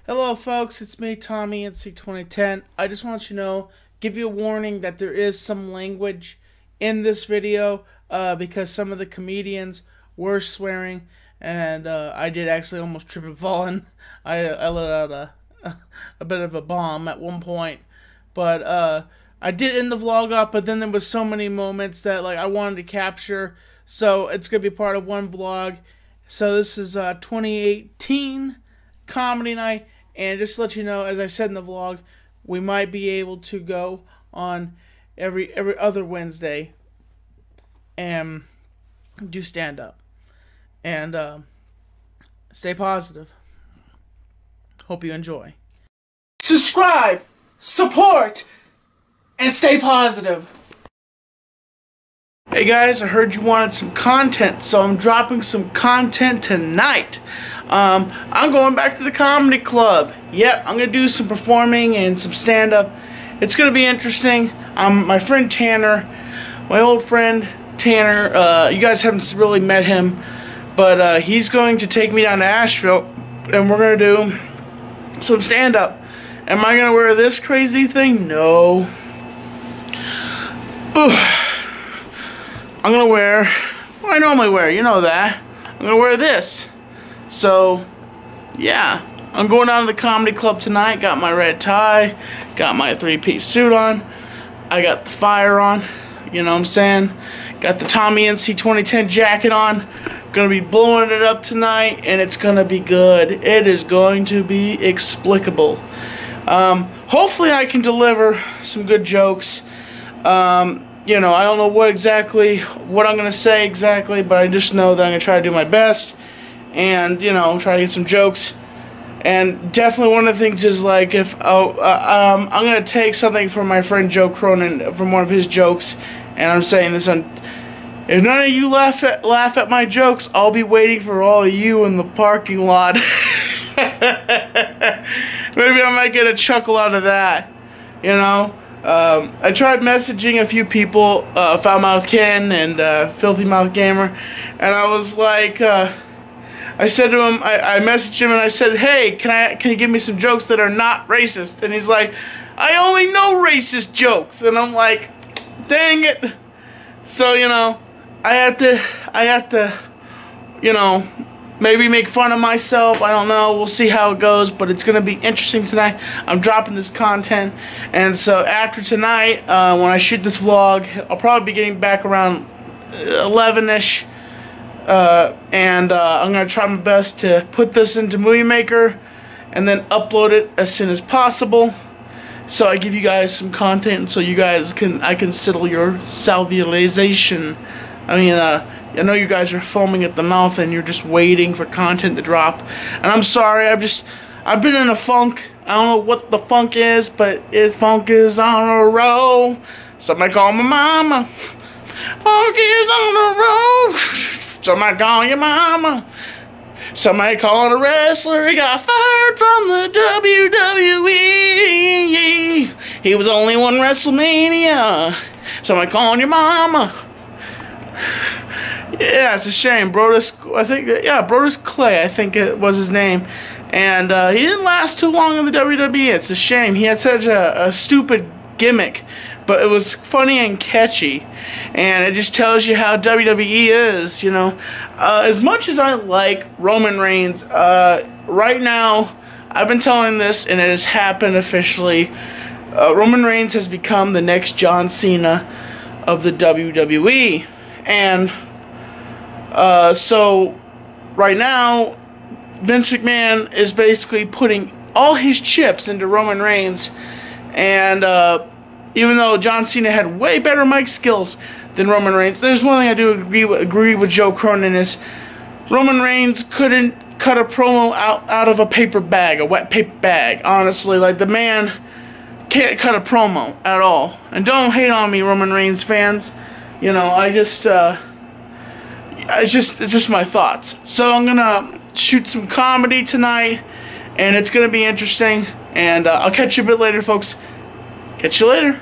Hello folks, it's me, Tommy, NC2010. I just want to give you a warning that there is some language in this video because some of the comedians were swearing, and I did actually almost trip and fall, and I let out a bit of a bomb at one point. But I did end the vlog up, but then there was so many moments that I wanted to capture, so it's going to be part of one vlog. So this is 2018 comedy night. And just to let you know, as I said in the vlog, we might be able to go on every other Wednesday and do stand-up. And stay positive. Hope you enjoy. Subscribe, support, and stay positive. Hey guys, I heard you wanted some content, so I'm dropping some content tonight. I'm going back to the comedy club. Yep, I'm going to do some performing and some stand-up. It's going to be interesting. My friend Tanner, my old friend Tanner, you guys haven't really met him, but he's going to take me down to Asheville, and we're going to do some stand-up. Am I going to wear this crazy thing? No. I'm going to wear what I normally wear, you know that. I'm going to wear this. So, yeah, I'm going down to the comedy club tonight. Got my red tie, got my three-piece suit on, I got the fire on, you know what I'm saying? Got the Tommy NC2010 jacket on. Gonna be blowing it up tonight, and it's gonna be good. It is going to be explicable. Hopefully I can deliver some good jokes. You know, I don't know what I'm gonna say exactly, but I just know that I'm gonna try to do my best. And, you know, try to get some jokes. And definitely one of the things is, if I'm going to take something from my friend Joe Cronin, from one of his jokes, and I'm saying this on, if none of you laugh at my jokes, I'll be waiting for all of you in the parking lot. Maybe I might get a chuckle out of that, you know. I tried messaging a few people, Foul Mouth Ken and Filthy Mouth Gamer, and I was like, I said to him, I messaged him and I said, hey, can you give me some jokes that are not racist? And he's like, I only know racist jokes. And I'm like, dang it. So, you know, I had to, you know, maybe make fun of myself. I don't know. We'll see how it goes, but it's going to be interesting tonight. I'm dropping this content. And so after tonight, when I shoot this vlog, I'll probably be getting back around 11-ish. I'm going to try my best to put this into Movie Maker and then upload it as soon as possible, so I give you guys some content so you guys I can settle your salivation. I mean, I know you guys are foaming at the mouth and you're just waiting for content to drop, and I'm sorry, I've been in a funk. I don't know what the funk is, but funk is on a roll. Somebody call my mama. Funk is on a roll. Somebody call your mama. Somebody call a wrestler. He got fired from the WWE. He was only one WrestleMania. Somebody calling your mama. Yeah, it's a shame. Brodus Clay, I think it was his name. And he didn't last too long in the WWE. It's a shame. He had such a stupid gimmick, but it was funny and catchy, and it just tells you how WWE is, you know. As much as I like Roman Reigns, right now, I've been telling this, and it has happened officially, Roman Reigns has become the next John Cena of the WWE, and so right now, Vince McMahon is basically putting all his chips into Roman Reigns, and even though John Cena had way better mic skills than Roman Reigns, there's one thing I do agree with Joe Cronin is Roman Reigns couldn't cut a promo out of a paper bag, a wet paper bag. Honestly, the man can't cut a promo at all. And don't hate on me, Roman Reigns fans. You know, it's just my thoughts. So I'm gonna shoot some comedy tonight, and it's gonna be interesting. And I'll catch you a bit later, folks. Catch you later.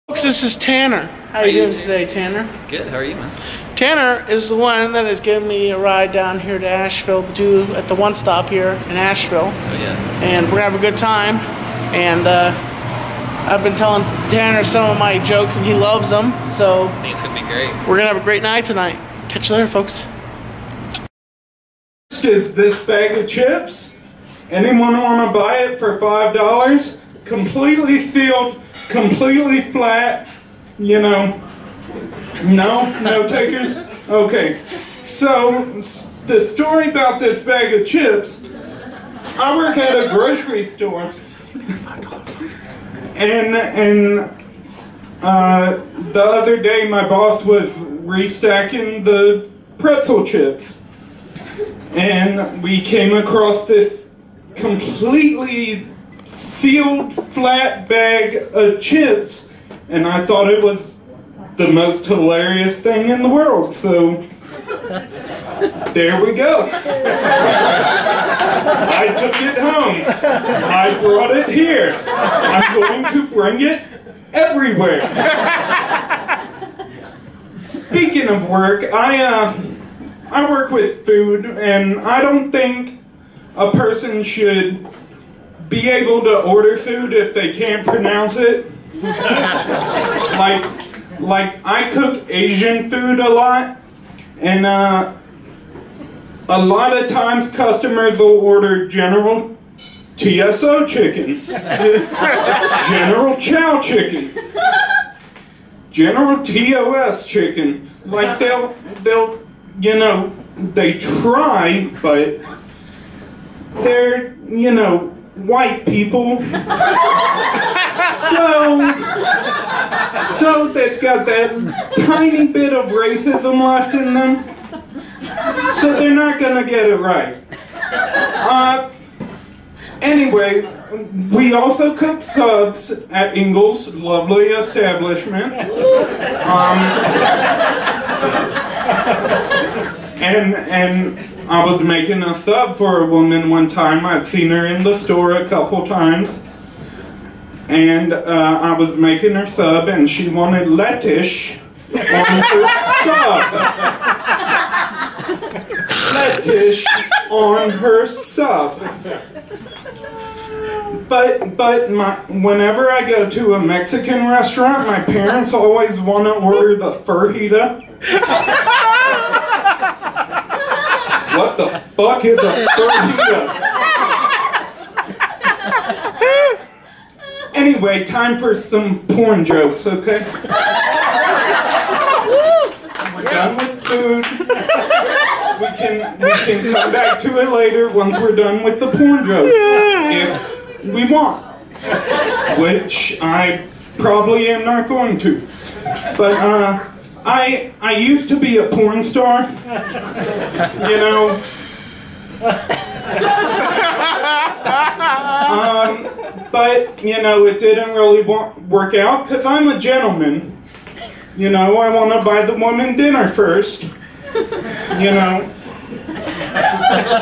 Folks, this is Tanner. How are you doing today, Tanner? Good, how are you, man? Tanner is the one that has given me a ride down here to Asheville to do at the One Stop here in Asheville. Oh yeah. And we're gonna have a good time. And I've been telling Tanner some of my jokes and he loves them. So I think it's gonna be great. We're gonna have a great night tonight. Catch you later, folks. Is this bag of chips? Anyone want to buy it for $5? Completely sealed, completely flat, you know. No takers? Okay. So, the story about this bag of chips, I work at a grocery store. And the other day my boss was restacking the pretzel chips. And we came across this completely sealed flat bag of chips, and I thought it was the most hilarious thing in the world, so there we go. I took it home. I brought it here. I'm going to bring it everywhere. Speaking of work, I work with food, and I don't think a person should be able to order food if they can't pronounce it. Like I cook Asian food a lot, and a lot of times customers will order General tosh chicken, General chow chicken, General TOS chicken. Like they'll you know, they try, but they're, you know, white people. So they've got that tiny bit of racism left in them. So they're not gonna get it right. Anyway, we also cook subs at Ingles, lovely establishment. And I was making a sub for a woman one time. I'd seen her in the store a couple times. And I was making her sub, and she wanted lettuce on her sub. Lettuce on her sub. But whenever I go to a Mexican restaurant, my parents always want to order the fajita. What the fuck is a fajita? Anyway, time for some porn jokes, okay? We're done with food. We can come back to it later once we're done with the porn jokes. If we want. Which I probably am not going to. But I used to be a porn star. You know. But, you know, it didn't really work out because I'm a gentleman. You know, I want to buy the woman dinner first. You know.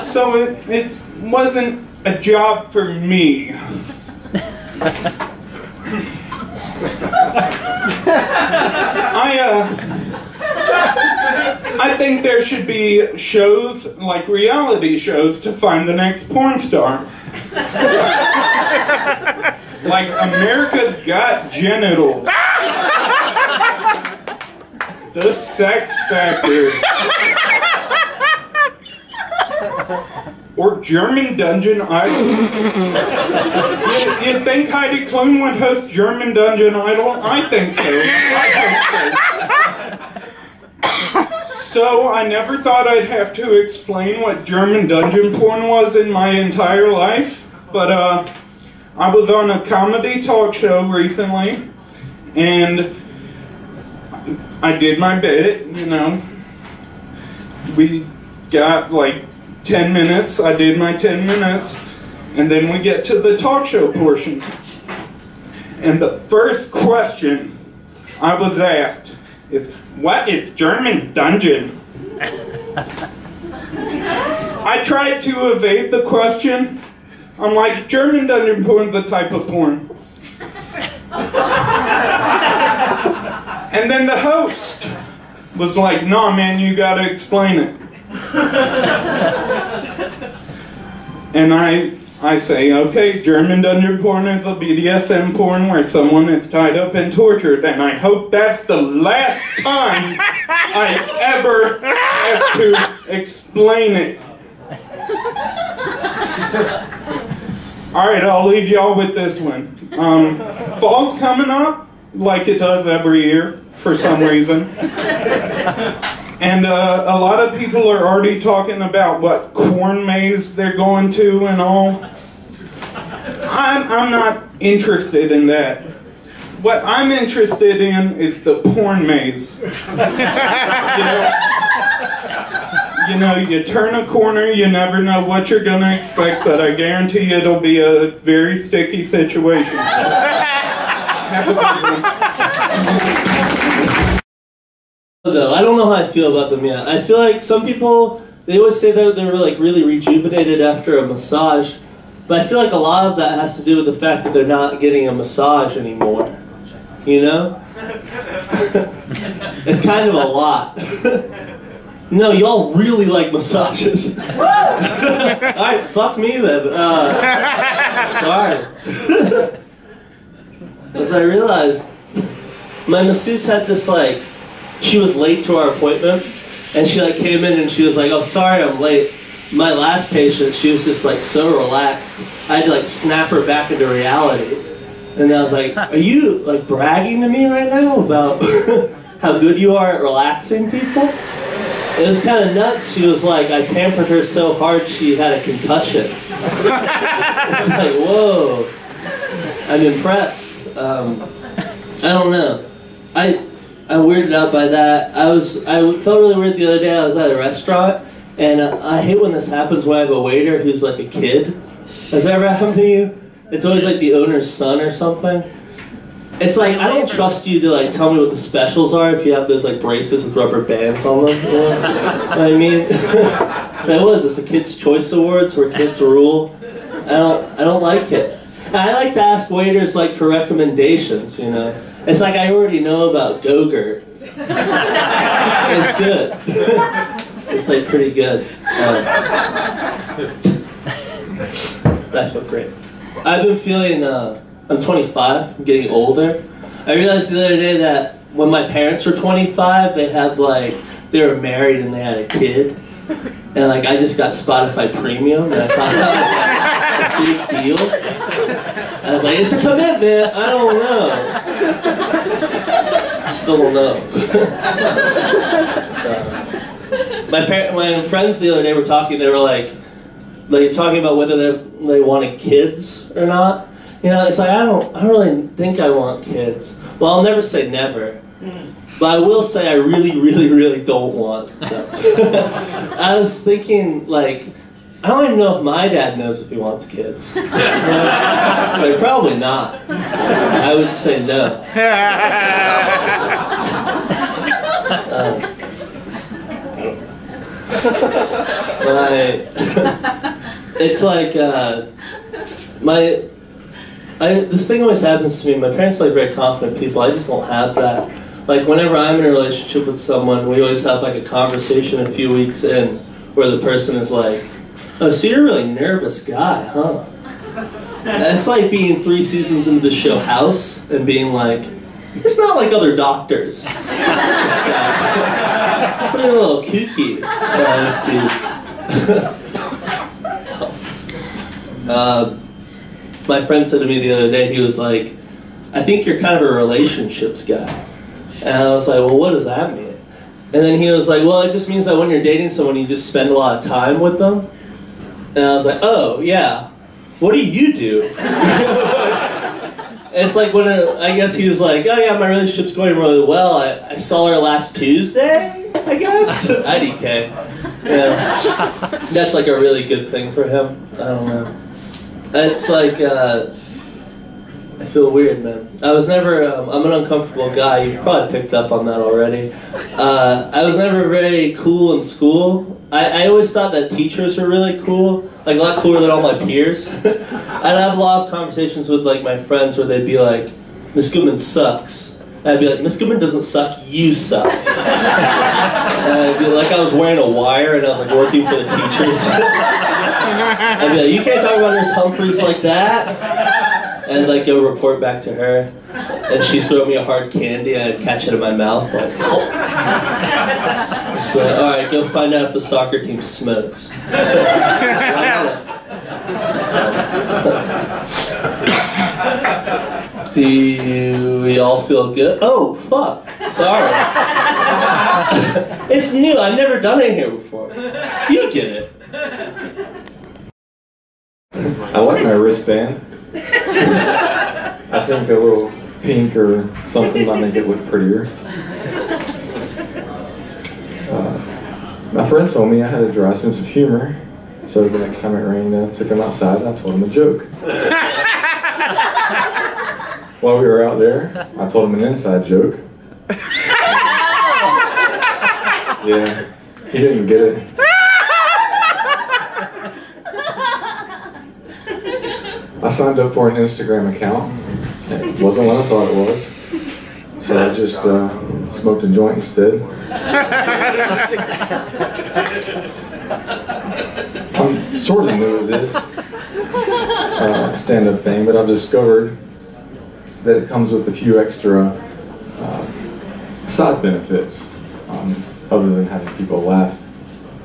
So it wasn't a job for me. I think there should be shows, like reality shows, to find the next porn star. Like America's Got Genitals. The Sex Factor. Or German Dungeon Idol. You think Heidi Klum would host German Dungeon Idol? I think so. So I never thought I'd have to explain what German dungeon porn was in my entire life. But I was on a comedy talk show recently, and I did my bit, you know. We got like 10 minutes, I did my 10 minutes, and then we get to the talk show portion. And the first question I was asked is, what is German dungeon? I tried to evade the question. I'm like, German dungeon porn is the type of porn. And then the host was like, nah, man, you gotta explain it. And I say, okay, German dungeon porn is a BDSM porn where someone is tied up and tortured, and I hope that's the last time I ever have to explain it. Alright, I'll leave y'all with this one. Fall's coming up, like it does every year, for some reason. And a lot of people are already talking about what corn maze they're going to and all. I'm not interested in that. What I'm interested in is the porn maze. You know, you turn a corner, you never know what you're going to expect, but I guarantee you it'll be a very sticky situation. Have a good one. Though I don't know how I feel about them yet. I feel like some people, they always say that they were like really rejuvenated after a massage, but I feel like a lot of that has to do with the fact that they're not getting a massage anymore. You know? It's kind of a lot. No, y'all really like massages. Alright, fuck me then. Sorry. As I realized, my masseuse had this like, she was late to our appointment, and she like came in and she was like, oh, sorry I'm late. My last patient, she was just like so relaxed. I had to like snap her back into reality. And I was like, are you like bragging to me right now about how good you are at relaxing people? It was kind of nuts. She was like, I pampered her so hard she had a concussion. It's like, whoa. I'm impressed. I don't know. I'm weirded out by that. I felt really weird the other day. I was at a restaurant, and I hate when this happens when I have a waiter who's like a kid. Has that ever happened to you? It's always like the owner's son or something. It's like, I don't trust you to like tell me what the specials are if you have those like braces with rubber bands on them. You know what I mean? What is this, the Kids' Choice Awards where kids rule? I don't like it. I like to ask waiters like for recommendations, you know. It's like I already know about Go-Gurt. It's good. It's like pretty good. I feel great. I've been feeling, I'm 25, I'm getting older. I realized the other day that when my parents were 25, they were married and they had a kid. And like I just got Spotify Premium, and I thought that was like a big deal. I was like, it's a commitment, I don't know. I still don't know. My friends the other day were talking, they were talking about whether they wanted kids or not. You know, it's like, I don't really think I want kids. Well, I'll never say never. But I will say I really, really, really don't want them. I was thinking, like, I don't even know if my dad knows if he wants kids. Like, probably not. I would say no. It's like, this thing always happens to me. My parents are like very confident people. I just don't have that. Like whenever I'm in a relationship with someone, we always have like a conversation a few weeks in where the person is like, oh, so you're a really nervous guy, huh? And it's like being 3 seasons into the show House and being like, it's not like other doctors. It's like a little kooky. My friend said to me the other day, he was like, I think you're kind of a relationships guy. And I was like, well, what does that mean? And then he was like, well, it just means that when you're dating someone, you just spend a lot of time with them. And I was like, oh, yeah. What do you do? It's like when I guess he was like, oh yeah, my relationship's going really well. I saw her last Tuesday, I guess. IDK. Yeah. That's like a really good thing for him. I don't know. It's like, I feel weird, man. I was never, I'm an uncomfortable guy. You probably picked up on that already. I was never very cool in school. I always thought that teachers were really cool, like a lot cooler than all my peers. I'd have a lot of conversations with like my friends where they'd be like, Miss Goodman sucks. And I'd be like, Miss Goodman doesn't suck, you suck. And I'd be like I was wearing a wire and I was like working for the teachers. I'd be like, you can't talk about Miss Humphreys like that. And like go report back to her. And she'd throw me a hard candy and I'd catch it in my mouth. Like, so, alright, go find out if the soccer team smokes. Do we all feel good? Oh, fuck. Sorry. It's new. I've never done it here before. You get it. I like my wristband. I think a little pink or something might make it look prettier. My friend told me I had a dry sense of humor, so the next time it rained, I took him outside and I told him a joke. While we were out there, I told him an inside joke. Yeah, he didn't get it. I signed up for an Instagram account. It wasn't what I thought it was. So I just smoked a joint instead. I'm sort of new to this stand-up thing, but I've discovered that it comes with a few extra side benefits, other than having people laugh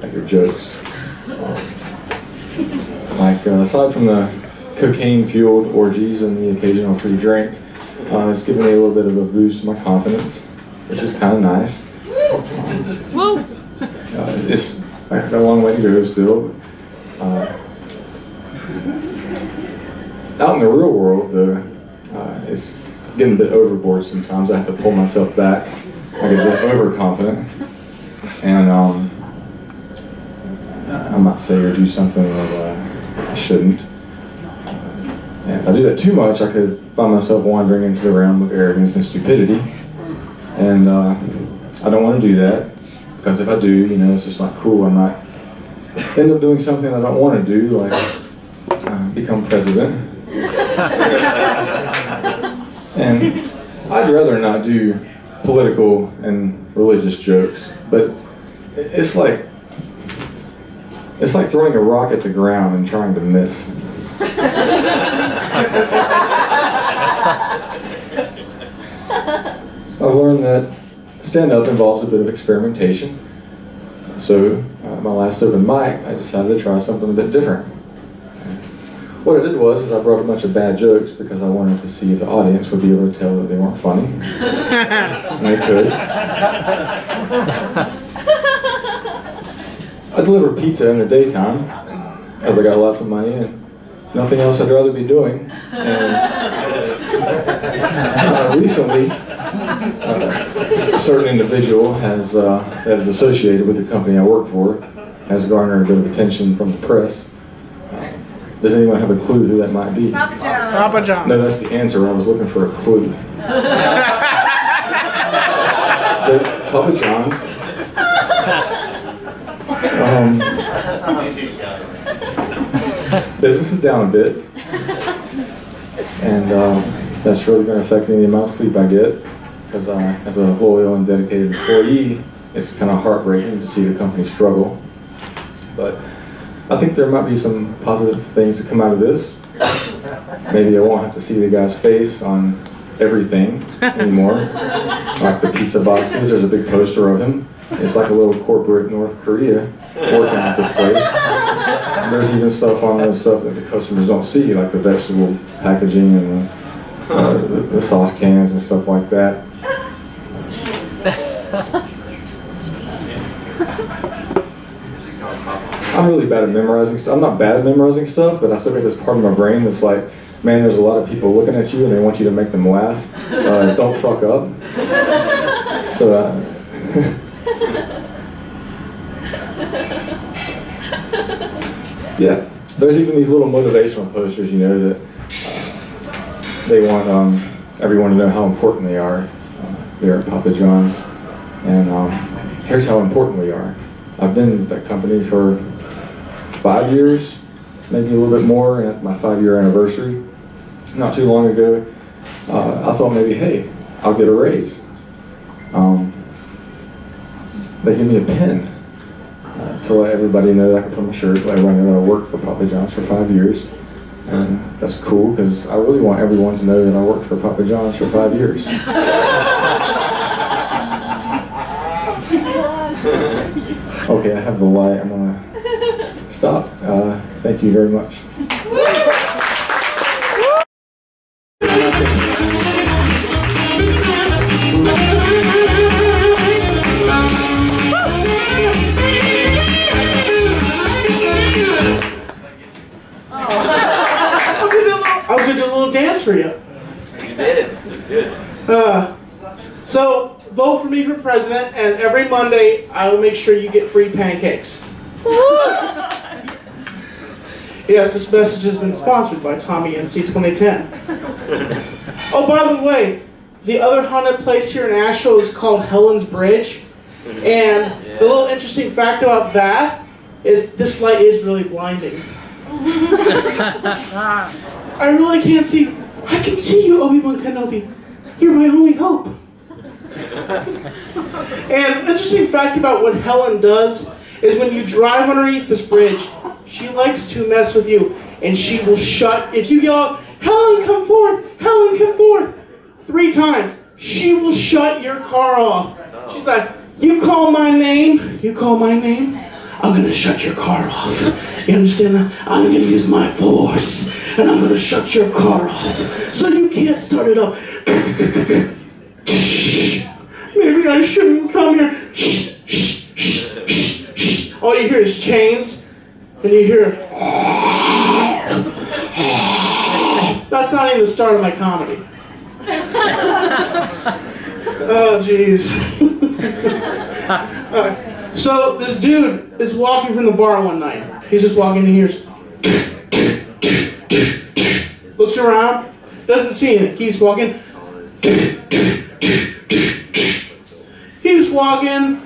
at your jokes. Aside from the cocaine-fueled orgies and the occasional free drink, it's given me a little bit of a boost to my confidence, which is kind of nice. I got a long way to go still. Out in the real world, though, it's getting a bit overboard sometimes. I have to pull myself back. I get a bit overconfident. And I might say or do something that I shouldn't. And if I do that too much, I could find myself wandering into the realm of arrogance and stupidity. And I don't want to do that, because if I do, it's just not cool. I might end up doing something I don't want to do, like become president. And I'd rather not do political and religious jokes, but it's like throwing a rock at the ground and trying to miss. I've learned that stand-up involves a bit of experimentation. So, my last open mic, I decided to try something a bit different. What I did was I brought a bunch of bad jokes because I wanted to see if the audience would be able to tell that they weren't funny. And they could. I deliver pizza in the daytime, as I got lots of money and nothing else I'd rather be doing. And recently, a certain individual that is associated with the company I work for has garnered a bit of attention from the press. Does anyone have a clue who that might be? Papa John's. No, that's the answer. I was looking for a clue. Papa John's. Business is down a bit, and that's really going to affect any amount of sleep I get, because as a loyal and dedicated employee, it's kind of heartbreaking to see the company struggle. But I think there might be some positive things to come out of this. Maybe I won't have to see the guy's face on everything anymore. Like the pizza boxes, there's a big poster of him. It's like a little corporate North Korea working at this place. And there's even stuff on those stuff that the customers don't see, like the vegetable packaging and the sauce cans and stuff like that. I'm really bad at memorizing stuff. I'm not bad at memorizing stuff, but I still get this part of my brain that's like, man, there's a lot of people looking at you and they want you to make them laugh. Don't fuck up. So, yeah, there's even these little motivational posters, that they want everyone to know how important they are there at Papa John's. And here's how important we are. I've been with that company for 5 years, maybe a little bit more, and at my 5-year anniversary, not too long ago, I thought maybe, hey, I'll get a raise. They give me a pin to let everybody know that I can put on my shirt, let everybody know that I worked for Papa John's for 5 years. And that's cool, because I really want everyone to know that I worked for Papa John's for 5 years. Okay, I have the light. I'm going to stop. Thank you very much. I was going to do a little dance for you. You did. It was good. So, vote for me for president, and every Monday I will make sure you get free pancakes. Yes, this message has been sponsored by Tommy NC 2010. Oh, by the way, the other haunted place here in Asheville is called Helen's Bridge. And the little interesting fact about that is this light is really blinding. I really can't see. I can see you, Obi-Wan Kenobi. You're my only hope. And interesting fact about what Helen does is when you drive underneath this bridge, she likes to mess with you, and she will shut. If you yell, "Helen, come forward! Helen, come forward!" 3 times, she will shut your car off. She's like, "You call my name, I'm gonna shut your car off. You understand that? I'm gonna use my force, and I'm gonna shut your car off, so you can't start it up." Maybe I shouldn't come here. All you hear is chains, and you hear. That's not even the start of my comedy. Oh, jeez. So this dude is walking from the bar one night. He's just walking and he hears. Looks around, doesn't see anything. Keeps walking. Keeps walking.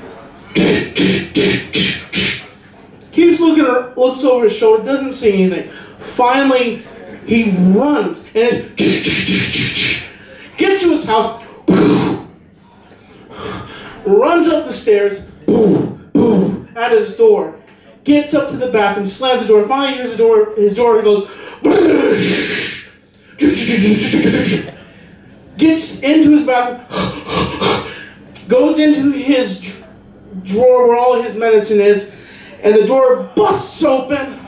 Keeps looking. Looks over his shoulder. Doesn't see anything. Finally, he runs and gets to his house. Runs up the stairs. Boom, boom, at his door. Gets up to the bathroom. Slams the door. Finally hears his door goes. Gets into his bathroom. Goes into his drawer where all his medicine is, and the door busts open,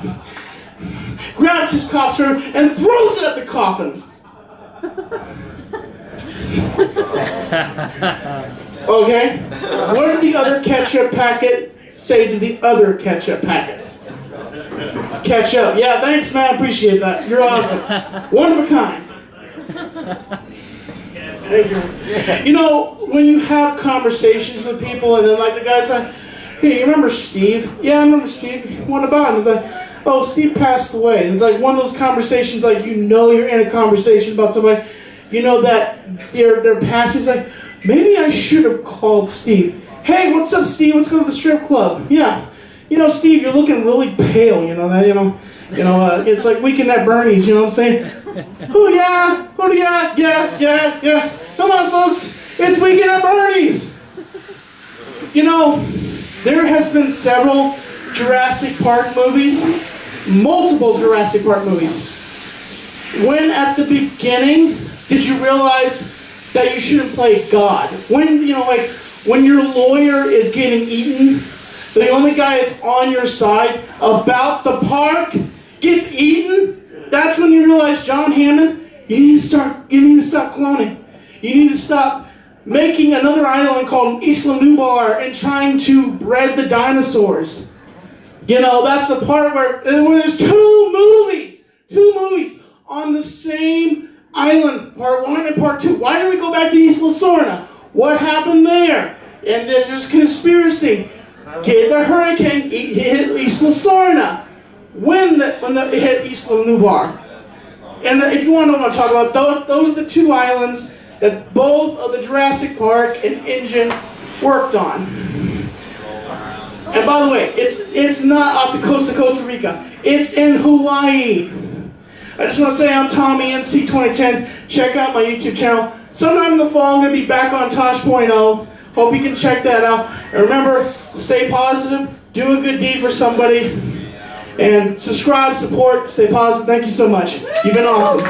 grabs his cough syrup, and throws it at the coffin. Okay? What did the other ketchup packet say to the other ketchup packet? Ketchup. Yeah, thanks, man. Appreciate that. You're awesome. One of a kind. You know, when you have conversations with people, and then like the guy's like, "Hey, you remember Steve?" "Yeah, I remember Steve." "What about him?" It's like, "Oh, Steve passed away." And it's like one of those conversations, like you know you're in a conversation about somebody, you know that they're passing. It's like, maybe I should have called Steve. "Hey, what's up, Steve? Let's go to the strip club." "Yeah, you know, Steve, you're looking really pale. You know that. It's like Weekend at Bernie's. You know what I'm saying?" "Oh yeah, yeah. Come on, folks, it's Weekend at Bernie's." You know, there has been several Jurassic Park movies, multiple Jurassic Park movies. When at the beginning did you realize that you shouldn't play God? When when your lawyer is getting eaten, the only guy that's on your side about the park gets eaten. That's when you realize, John Hammond, you need to stop cloning. You need to stop making another island called Isla Nublar and trying to bred the dinosaurs. You know, that's the part where there's two movies on the same island, part 1 and part 2. Why didn't we go back to Isla Sorna? What happened there? And there's conspiracy. Did the hurricane hit Isla Sorna? When it hit Isla Nublar? And if you want to know what I'm talking about, those are the 2 islands that both of the Jurassic Park and Engine worked on. And by the way, it's not off the coast of Costa Rica. It's in Hawaii. I just want to say I'm Tommy NC 2010. Check out my YouTube channel. sometime in the fall, I'm going to be back on tosh.o. Hope you can check that out. And remember, stay positive, do a good deed for somebody, and subscribe, support, stay positive. Thank you so much. You've been awesome.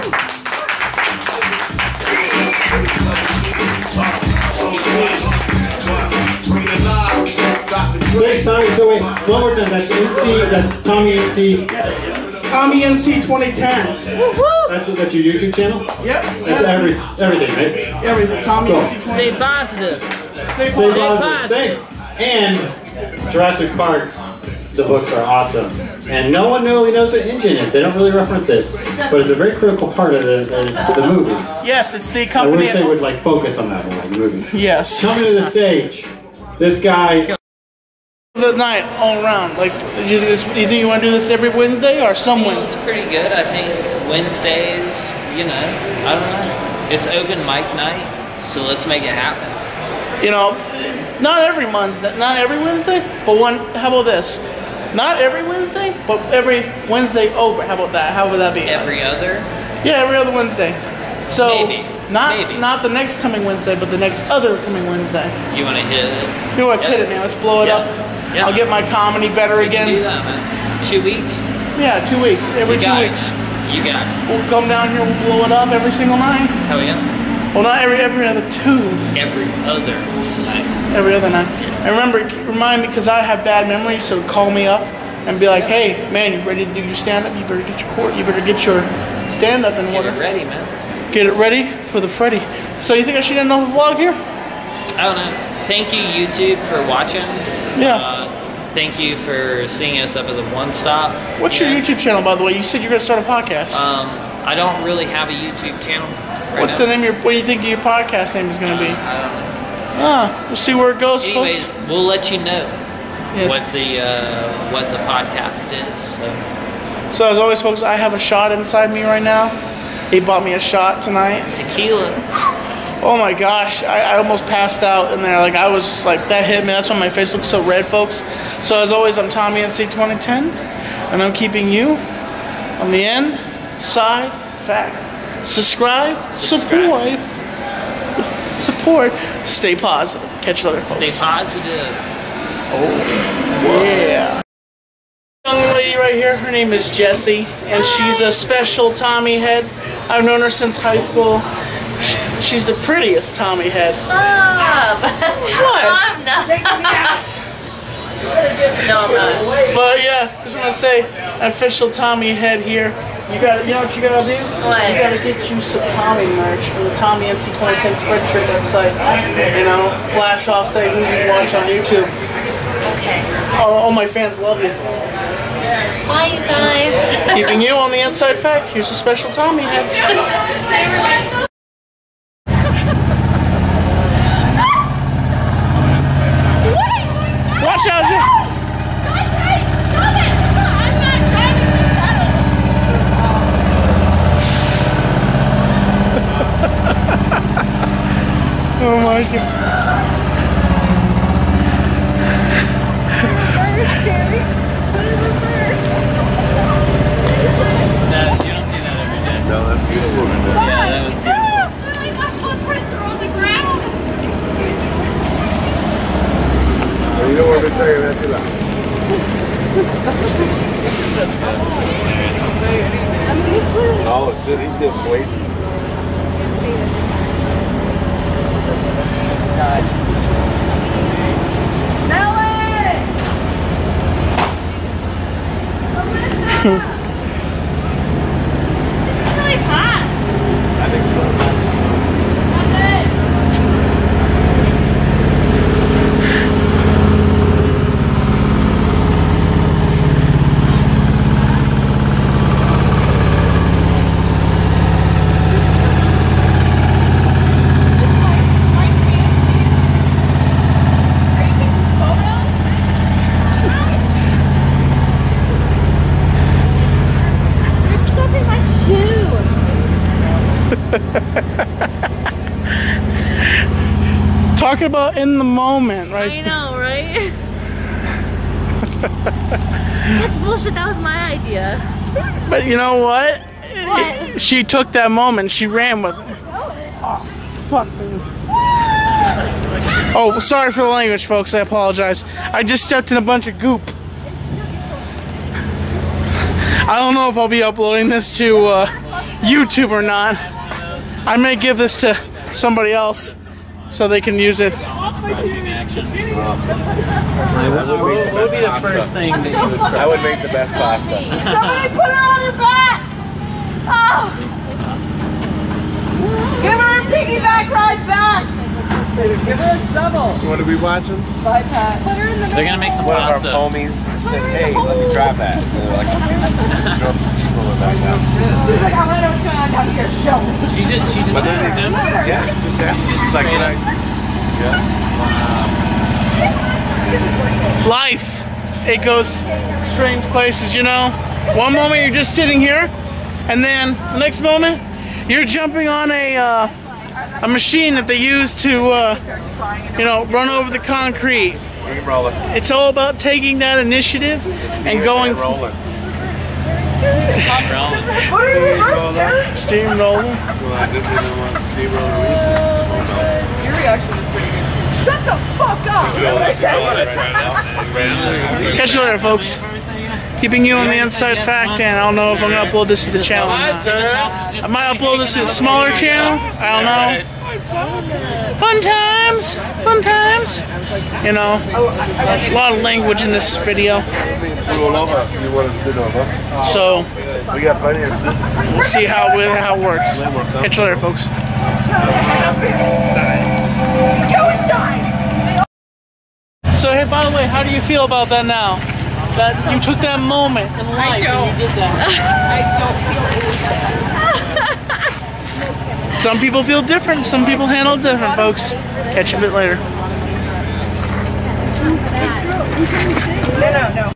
Thanks, Tommy. So wait, one more time. That's NC. That's Tommy NC. Tommy NC 2010. That's your YouTube channel. Yep. That's everything, right? Everything. Tommy Cool. NC 2010. Stay positive. Stay Stay positive. positive. Thanks. And Jurassic Park. The books are awesome, and no one really knows what engine is. They don't really reference it, but it's a very critical part of the movie. Yes, it's the I company. wish they would like focus on that more in the movie. Yes. Coming to the stage, this guy. The night all around. Like, do you think you want to do this every Wednesday or some It's Wednesday? pretty good. I think Wednesdays, you know, I don't know. It's open mic night, so let's make it happen. You know, not every Wednesday, but one. How about this? Not every Wednesday, but every Wednesday over. How about that? How would that be? Every other? Yeah, every other Wednesday. So Maybe. not the next coming Wednesday, but the next other coming Wednesday. You want to hit it? You know, let's hit it, man. Let's blow it Yeah. up. Yeah. I'll get my comedy better We can do again. that, man. 2 weeks? Yeah, 2 weeks. Every You 2 got it. weeks. You got it. We'll come down here. We'll blow it up every single night. Hell yeah. Well, not every other two. Every other night. Every other night. And remember, remind me, because I have bad memory, so call me up and be like, hey, man, you ready to do your stand-up? You better get your stand-up in Get order. it ready, man. Get it ready for the Freddy. So you think I should end off the vlog here? I don't know. Thank you, YouTube, for watching. Yeah. Thank you for seeing us up at the One Stop. What's your YouTube channel, by the way? You said you're going to start a podcast. I don't really have a YouTube channel right What's now. the name of what do you think your podcast name is going to be? I don't know. We'll see where it goes, Anyways, folks. we'll let you know Yes. what the podcast is. So as always, folks, I have a shot inside me right now. He bought me a shot tonight. Tequila. Oh my gosh, I almost passed out in there. Like, I was just like, that hit me. That's why my face looks so red, folks. So as always, I'm Tommy NC 2010, and I'm keeping you on the inside fact. Subscribe, support, stay positive. Catch you later, folks. Stay positive. Yeah. Young lady right here, her name is Jessie, and she's a special Tommy head. I've known her since high school. She's the prettiest Tommy head. Stop! What? No, I'm not. No, I'm not. But yeah, just want to say, official Tommy head here. You know what you gotta do? What? You gotta get you some Tommy merch from the Tommy NC 2010 Spreadshirt website. You know, flash off, say who you watch on YouTube. Okay. All my fans love you. Bye, you guys. Keeping you on the inside fact. Here's a special Tommy head. Watch out, Jeff. Oh my god. You don't see that every day. No, that's beautiful. Yeah, that was beautiful. Literally, my footprints are on the ground. You don't want to be talking that too loud. Oh, shit, he's getting wasted. It's really hot. I think so. Talking about in the moment, right? I know, right? That's bullshit. That was my idea. But you know what? What? She took that moment. She ran with it. fuck, man. Oh, sorry for the language, folks. I apologize. I just stepped in a bunch of goop. I don't know if I'll be uploading this to YouTube or not. I may give this to somebody else so they can use it. What would be the first thing that you would I would make the best pasta. Somebody put her on her back! Oh! Give her a piggyback ride back! Give her a shovel! So what are we watching? Bye, Pat. Put her in the They're gonna make some One of our pasta. homies said, hey, let me try that. And they're like, drop the steamroller back down. She's like, I'm gonna turn on your shovel. She just But then asked him. yeah, just ask. She's like, yeah. Life, it goes strange places, you know. One moment you're just sitting here, and then the next moment you're jumping on a machine that they use to, you know, run over the concrete. Steamroller. It's all about taking that initiative and going. rolling. What are you reversing? Steamroller. So I just didn't want to steamroller. We used to smoke out. Your reaction was pretty good too. Shut the fuck up! Catch you later, folks. Keeping you on the inside fact, and I don't know if I'm gonna upload this to the channel or not. I might upload this to a smaller channel. I don't know. Fun times, fun times. You know, a lot of language in this video. You want to sit over? So We got plenty of sits. we'll see how it works. Catch you later, folks. Go inside! So hey, by the way, how do you feel about that now? That you took that moment in life and you did that. I don't feel Some people feel different. Some people handle it different, folks. Catch you a bit later. No.